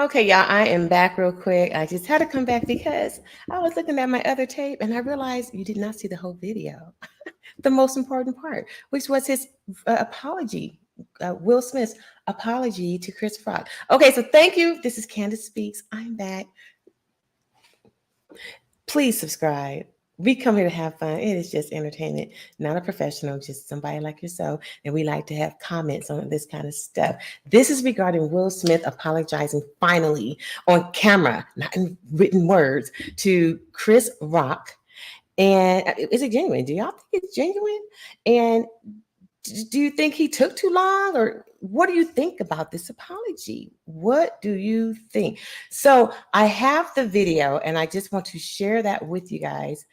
Okay, y'all, I am back real quick. I just had to come back because I was looking at my other tape and I realized you did not see the whole video. The most important part, which was his apology, Will Smith's apology to Chris Rock. Okay, so thank you. This is Candace Speaks. I'm back. Please subscribe. We come here to have fun. It is just entertainment, not a professional, just somebody like yourself. And we like to have comments on this kind of stuff. This is regarding Will Smith apologizing finally on camera, not in written words, to Chris Rock. And is it genuine? Do y'all think it's genuine? And do you think he took too long, or what do you think about this apology? What do you think? So I have the video and I just want to share that with you guys.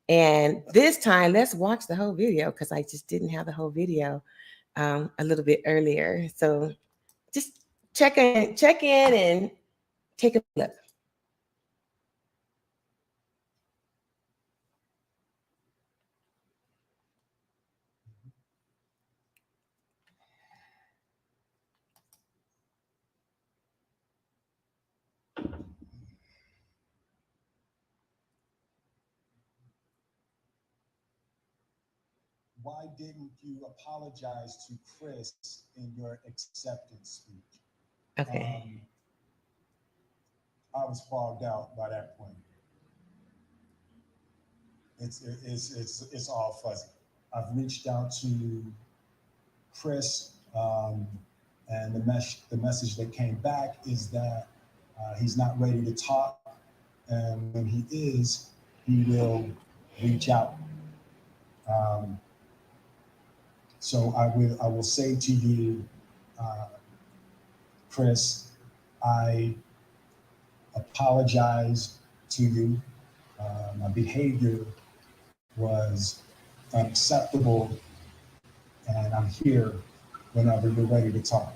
And this time, let's watch the whole video because I just didn't have the whole video a little bit earlier. So just check in and take a look. Why didn't you apologize to Chris in your acceptance speech? Okay. I was fogged out by that point. It's all fuzzy. I've reached out to Chris, and the message that came back is that he's not ready to talk, and when he is, he will reach out. Um, so I will say to you, Chris, I apologize to you. My behavior was unacceptable, and I'm here whenever you're ready to talk.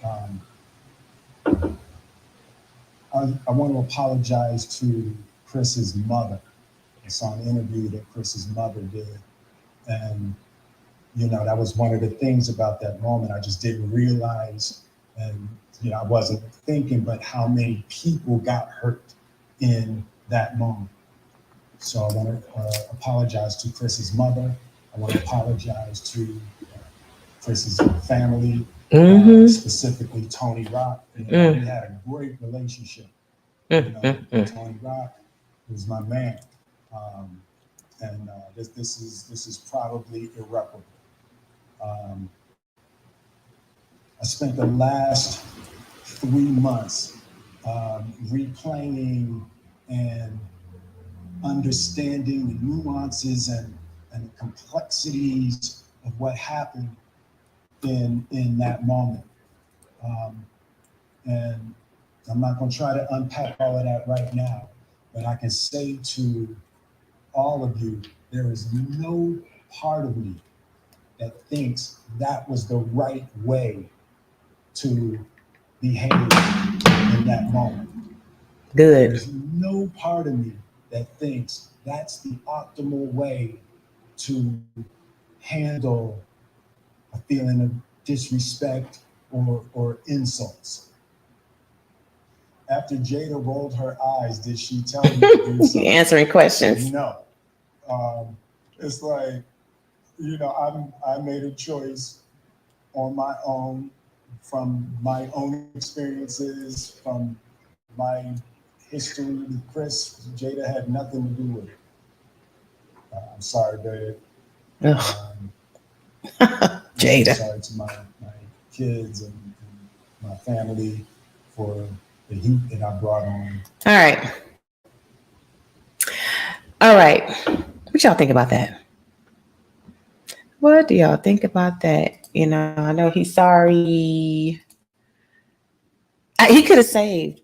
Um, I want to apologize to Chris's mother. I saw an interview that Chris's mother did, and that was one of the things about that moment. I just didn't realize, and I wasn't thinking, but how many people got hurt in that moment. So I want to apologize to Chris's mother. I want to apologize to Chris's family, specifically Tony Rock. We had a great relationship. Tony Rock was my man, and this is probably irreparable. I spent the last 3 months replaying and understanding the nuances and the complexities of what happened in that moment. And I'm not going to try to unpack all of that right now, but I can say to all of you, there is no part of me that thinks that was the right way to behave in that moment. Good. There's no part of me that thinks that's the optimal way to handle a feeling of disrespect or insults. After Jada rolled her eyes, did she tell me to do something? Answering questions. No. It's like, I made a choice on my own, from my own experiences, from my history with Chris. Jada had nothing to do with it. I'm sorry, babe. Jada. I'm sorry to my kids and my family for the heat that I brought on. All right. All right. What y'all think about that? What do y'all think about that? I know he's sorry. He could have saved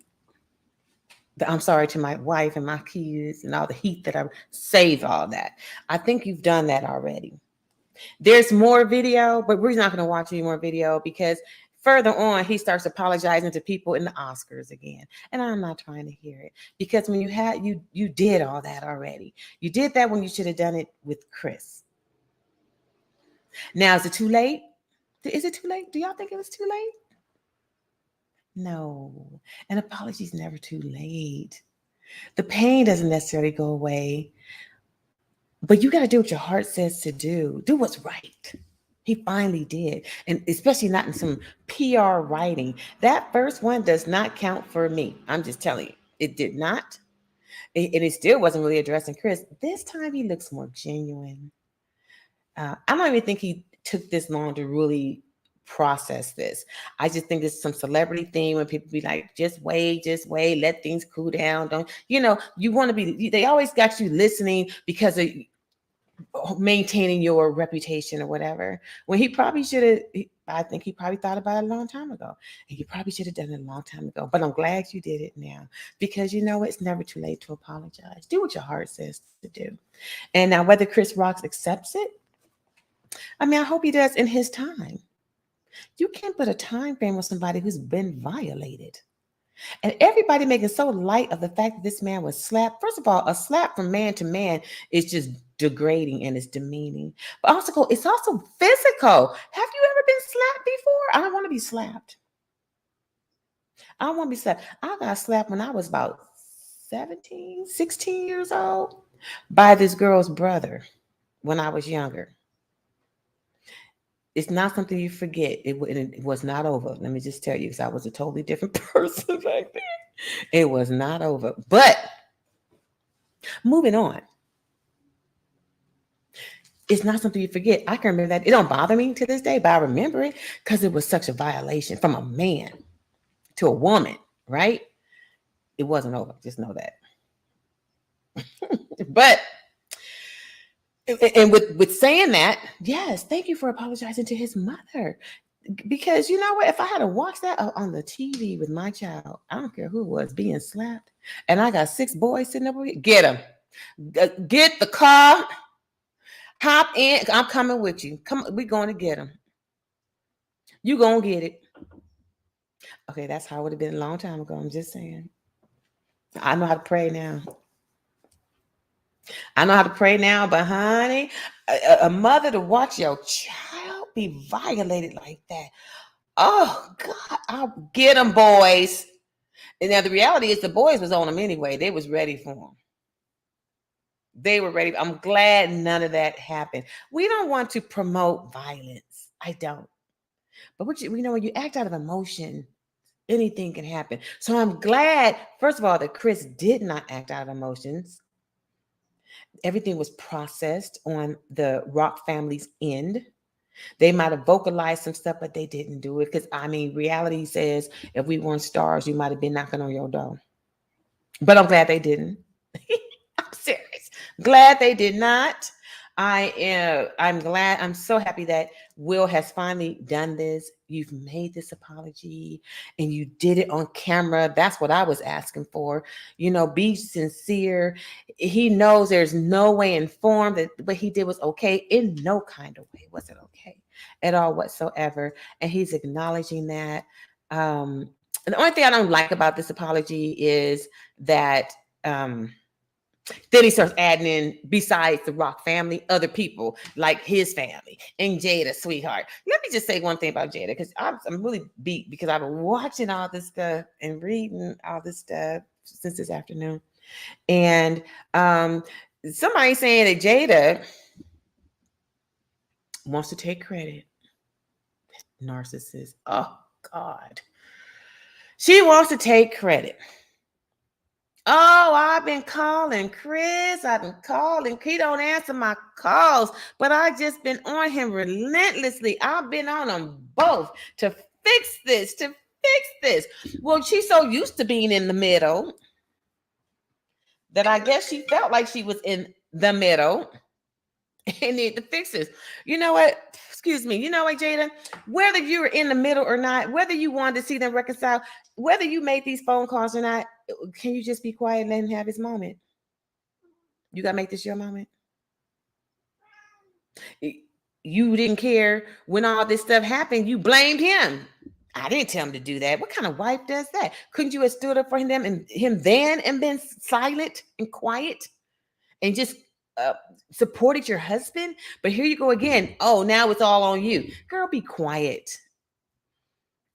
the I'm sorry to my wife and my kids and all the heat that I saved all that. I think you've done that already. There's more video, but we're not going to watch any more video because further on, he starts apologizing to people in the Oscars again. And I'm not trying to hear it because when you did all that already. You did that when you should have done it with Chris. Now, is it too late? Is it too late? Do y'all think it was too late? No, an apology is never too late. The pain doesn't necessarily go away, but you got to do what your heart says to do. Do what's right. He finally did. And especially not in some PR writing. That first one does not count for me. I'm just telling you, it did not. And it still wasn't really addressing Chris. This time he looks more genuine. I don't even think he took this long to really process this. I just think it's some celebrity thing when people be like, just wait, let things cool down. Don't, you want to be, they always got you listening because of maintaining your reputation or whatever. When he probably should have, I think he probably thought about it a long time ago. And he probably should have done it a long time ago. But I'm glad you did it now because it's never too late to apologize. Do what your heart says to do. And now whether Chris Rock accepts it, I hope he does in his time. You can't put a time frame on somebody who's been violated. And everybody making so light of the fact that this man was slapped. First of all, a slap from man to man is just degrading and it's demeaning. But also, it's also physical. Have you ever been slapped before? I don't want to be slapped. I don't want to be slapped. I got slapped when I was about 17, 16 years old by this girl's brother when I was younger. It's not something you forget. It was not over. Let me just tell you, because I was a totally different person back then. It was not over. But moving on. It's not something you forget. I can remember that. It don't bother me to this day, but I remember it because it was such a violation from a man to a woman, right? It wasn't over. Just know that. But and with saying that, yes, thank you for apologizing to his mother. Because you know what? If I had to watch that on the TV with my child, I don't care who it was being slapped, and I got 6 boys sitting over here, get them. Get the car, hop in. I'm coming with you. Come, we're going to get them. You gonna get it. Okay, that's how it would have been a long time ago. I'm just saying. I know how to pray now. But honey, a mother to watch your child be violated like that. Oh God, I'll get them, boys. And now the reality is the boys was on them anyway. They was ready for them. They were ready. I'm glad none of that happened. We don't want to promote violence. I don't. But when you act out of emotion, anything can happen. So I'm glad, first of all, that Chris did not act out of emotions. Everything was processed on the Rock family's end. They might have vocalized some stuff, but they didn't do it. Because reality says if we weren't stars, you might have been knocking on your door. But I'm glad they didn't. I'm serious. Glad they did not. I'm glad. I'm so happy that Will has finally done this. You've made this apology and you did it on camera. That's what I was asking for. Be sincere. He knows there's no way in form that what he did was okay. In no kind of way was it okay at all whatsoever. And he's acknowledging that. And the only thing I don't like about this apology is that then he starts adding in, besides the Rock family, other people like his family and Jada, sweetheart. Let me just say one thing about Jada, because I'm really beat because I've been watching all this stuff and reading all this stuff since this afternoon. And somebody saying that Jada wants to take credit. Narcissist. Oh, God. She wants to take credit. Oh, I've been calling Chris. I've been calling. He don't answer my calls, but I just been on him relentlessly. I've been on them both to fix this. Well, she's so used to being in the middle that I guess she felt like she was in the middle and need to fix this. You know what? Excuse me. You know what, Jada? Whether you were in the middle or not, whether you wanted to see them reconcile, whether you made these phone calls or not, can you just be quiet and let him have his moment? You got to make this your moment. You didn't care when all this stuff happened. You blamed him. I didn't tell him to do that. What kind of wife does that? Couldn't you have stood up for him then and been silent and quiet and just supported your husband? But here you go again. Oh, now it's all on you. Girl, be quiet.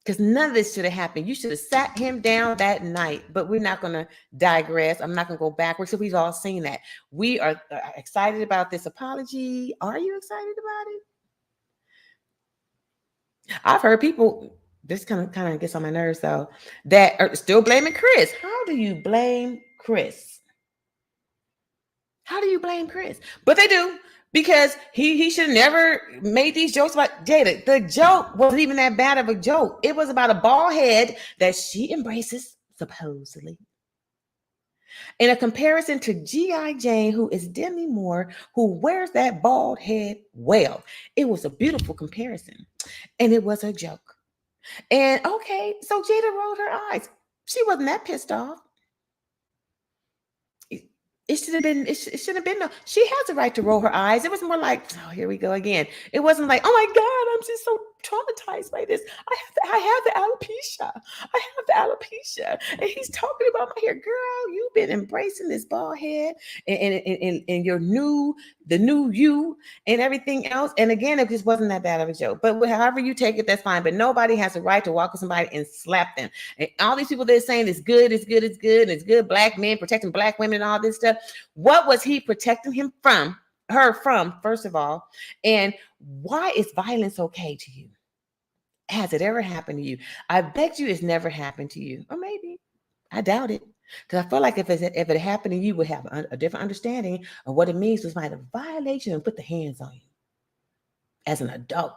because none of this should have happened. You should have sat him down that night, but we're not going to digress. I'm not going to go backwards. So we've all seen that. We are excited about this apology. Are you excited about it? I've heard people, this kind of gets on my nerves though, that are still blaming Chris. How do you blame Chris? How do you blame Chris? But they do, because he should have never made these jokes about Jada. The joke wasn't even that bad of a joke. It was about a bald head that she embraces, supposedly. In a comparison to G.I. Jane, who is Demi Moore, who wears that bald head well. It was a beautiful comparison. And it was a joke. And okay, so Jada rolled her eyes. She wasn't that pissed off. It should have been, it shouldn't have been, no, she has the right to roll her eyes. It was more like, oh, here we go again. It wasn't like, oh my God, I'm just so traumatized by this. I have the alopecia. I have the alopecia. And he's talking about my hair. Girl, you've been embracing this bald head and your the new you and everything else. And again, it just wasn't that bad of a joke. But however you take it, that's fine. But nobody has a right to walk with somebody and slap them. And all these people that are saying it's good, it's good, it's good, and it's good. Black men protecting black women and all this stuff. What was he protecting her from, first of all? And why is violence okay to you? Has it ever happened to you? I bet you it's never happened to you. Or maybe. I doubt it. Because I feel like if it happened to you, would have a different understanding of what it means to find a violation and put the hands on you as an adult.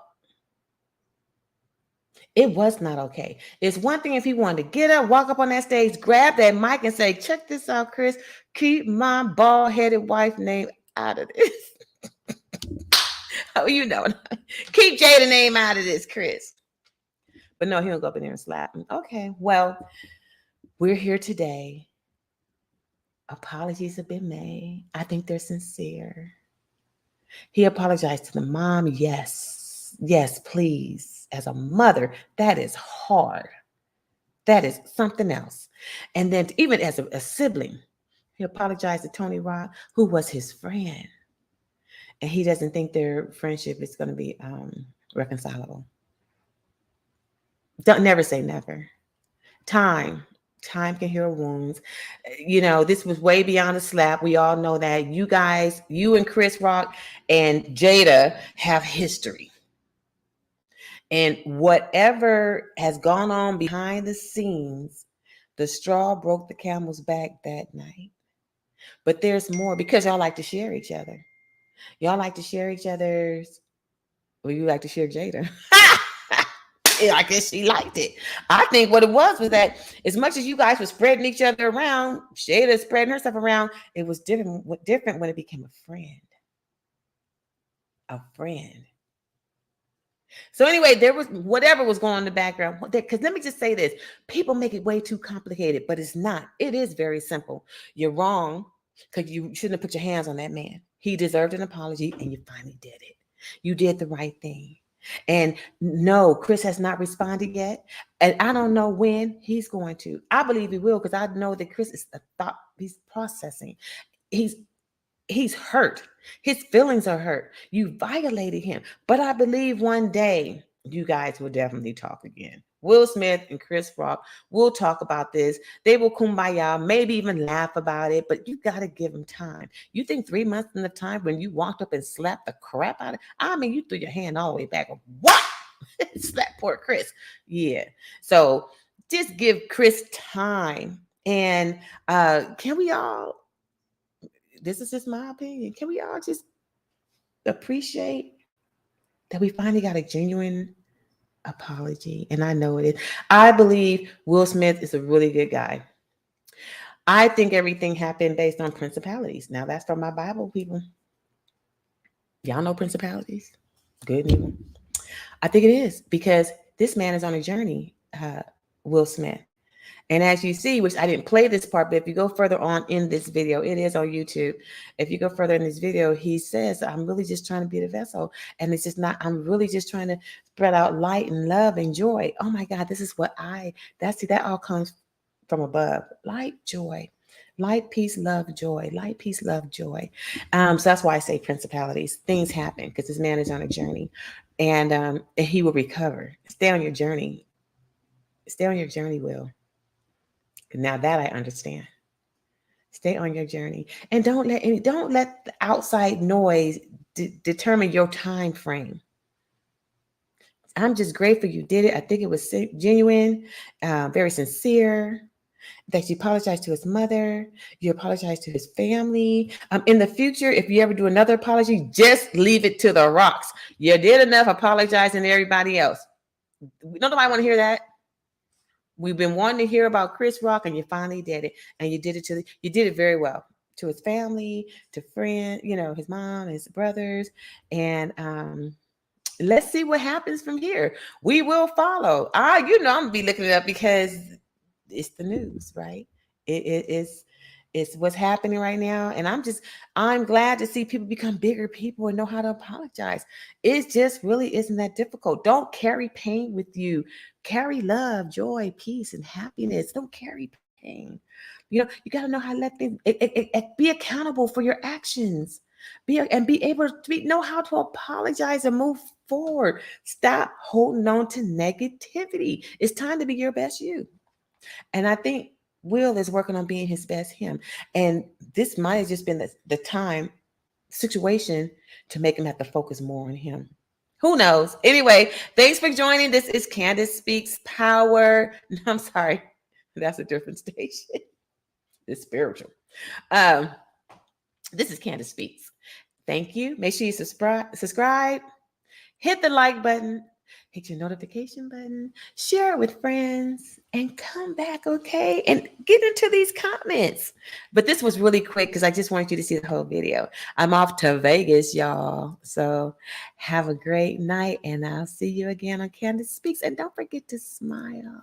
It was not okay. It's one thing if he wanted to get up, walk up on that stage, grab that mic and say, check this out, Chris. Keep my bald-headed wife name out of this. Oh, you know. Keep Jada name out of this, Chris. But no, he'll go up in there and slap him. Okay, well, we're here today. Apologies have been made. I think they're sincere. He apologized to the mom. Yes, please. As a mother, that is hard. That is something else. And then even as a sibling, he apologized to Tony Rock, who was his friend. And he doesn't think their friendship is going to be reconcilable. Don't never say never. Time can heal wounds. You know, this was way beyond a slap. We all know that. You guys, you and Chris Rock and Jada have history. And whatever has gone on behind the scenes, the straw broke the camel's back that night. But there's more, because y'all like to share each other. Y'all like to share each other's, well, you like to share Jada. I guess she liked it. I think what it was that as much as you guys were spreading each other around, Jada spreading her stuff around, it was different when it became a friend. A friend. So anyway, there was whatever was going on in the background. Because let me just say this. People make it way too complicated, but it's not. It is very simple. You're wrong because you shouldn't have put your hands on that man. He deserved an apology, and you finally did it. You did the right thing. And no, Chris has not responded yet. And I don't know when he's going to. I believe he will, because I know that Chris is he's processing. He's hurt. His feelings are hurt. You violated him. But I believe one day you guys will definitely talk again. Will Smith and Chris Rock will talk about this. They will kumbaya, maybe even laugh about it, but you got to give them time. You think 3 months in the time when you walked up and slapped the crap out of it? I mean, you threw your hand all the way back. What? Slap poor Chris. Yeah. So just give Chris time. And can we all, this is just my opinion, can we all just appreciate that we finally got a genuine apology? And I know it is. I believe Will Smith is a really good guy. I think everything happened based on principalities. Now that's from my Bible, people. Y'all know principalities, good and evil. I think it is, because this man is on a journey, Will Smith. And as you see, which I didn't play this part, but if you go further on in this video, it is on YouTube. If you go further in this video, he says, I'm really just trying to be the vessel. And it's just not, I'm really just trying to spread out light and love and joy. Oh my God, this is what that all comes from above. Light, joy, light, peace, love, joy, light, peace, love, joy. So that's why I say principalities. Things happen because this man is on a journey, and he will recover. Stay on your journey. Stay on your journey, Will. Now that I understand. Stay on your journey, and don't let the outside noise determine your time frame. I'm just grateful you did it. I think it was genuine, very sincere. That you apologized to his mother, you apologized to his family. In the future, if you ever do another apology, just leave it to the rocks. You did enough apologizing to everybody else. Nobody want to hear that. We've been wanting to hear about Chris Rock, and you finally did it, and you did it very well to his family, to friends, his mom, his brothers, and let's see what happens from here. We will follow. I'm gonna be looking it up because it's the news, right? It's what's happening right now, and I'm glad to see people become bigger people and know how to apologize. It just really isn't that difficult. Don't carry pain with you. Carry love, joy, peace, and happiness. Don't carry pain. You got to know how to let things be accountable for your actions. Be able to know how to apologize and move forward. Stop holding on to negativity. It's time to be your best you. And I think Will is working on being his best him. And this might have just been the time situation to make him have to focus more on him. Who knows? Anyway, thanks for joining. This is Candace Speaks Power. I'm sorry. That's a different station. It's spiritual. This is Candace Speaks. Thank you. Make sure you subscribe. Hit the like button. Hit your notification button, share it with friends, and come back, okay? And get into these comments. But this was really quick because I just wanted you to see the whole video. I'm off to Vegas, y'all. So have a great night, and I'll see you again on Candace Speaks. And don't forget to smile.